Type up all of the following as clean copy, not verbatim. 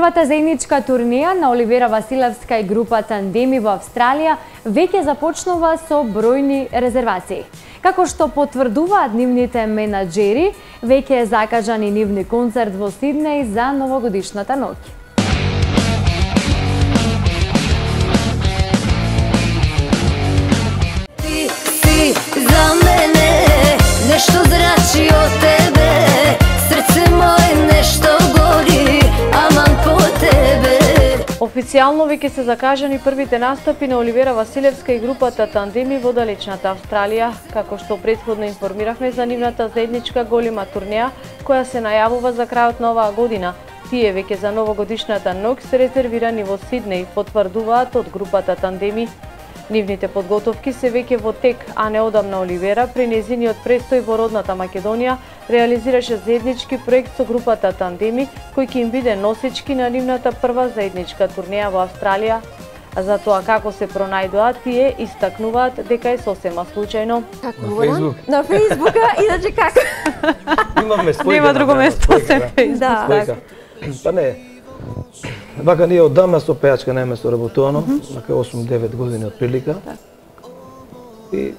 Првата заедничка турнеја на Оливера Василевска и група Тандеми во Австралија веќе започнува со бројни резервации. Како што потврдуваат нивните менаџери, веќе е закажан и нивни концерт во Сиднеј за новогодишната ноќ. Ти си за мене, нешто зрачи од тебе, срце моје нешто гори, аман по тебе. Официјално веќе се закажани првите настапи на Оливера Василевска и групата Тандеми во далечната Австралија, како што претходно информиравме за нивната заедничка голема турнеја која се најавува за крајот на оваа година. Тие веќе за новогодишната ноќ се резервирани во Сиднеј, потврдуваат од групата Тандеми. Нивните подготовки се веќе во тек, а неодамна Оливера, при незиниот престој во родната Македонија, реализираше заеднички проект со групата Тандеми, кој ќе им биде носечки на нивната прва заедничка турнеја во Австралија. А за тоа како се пронајдоа, тие истакнуваат дека е сосема случајно. Како? На Фејсбука, иначе како? Имаме спојка. Нема друго место освен Фејсбук. Да. Па не. Вака ние одамна со пејачка не место работувано, вака 8-9 години од прилика. И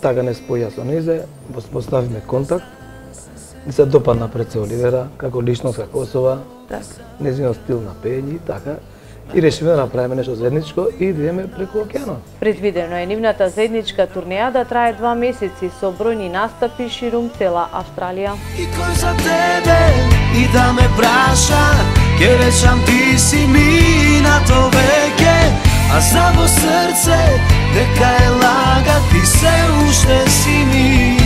така не споја со низе, поставиме контакт. И се допадна пред се Оливера, како личност, како особа, незиниот стил на пење и така. И решиме да направиме нешто заедничко и да идеме преку океанот. Предвидено е нивната заедничка турнеја да трае 2 месеци со бројни настапи ширум цела Австралија. И кој за тебе и да ме праша, ке речам ти си минато веќе, а за во срце дека е лага, ти се уште си ми.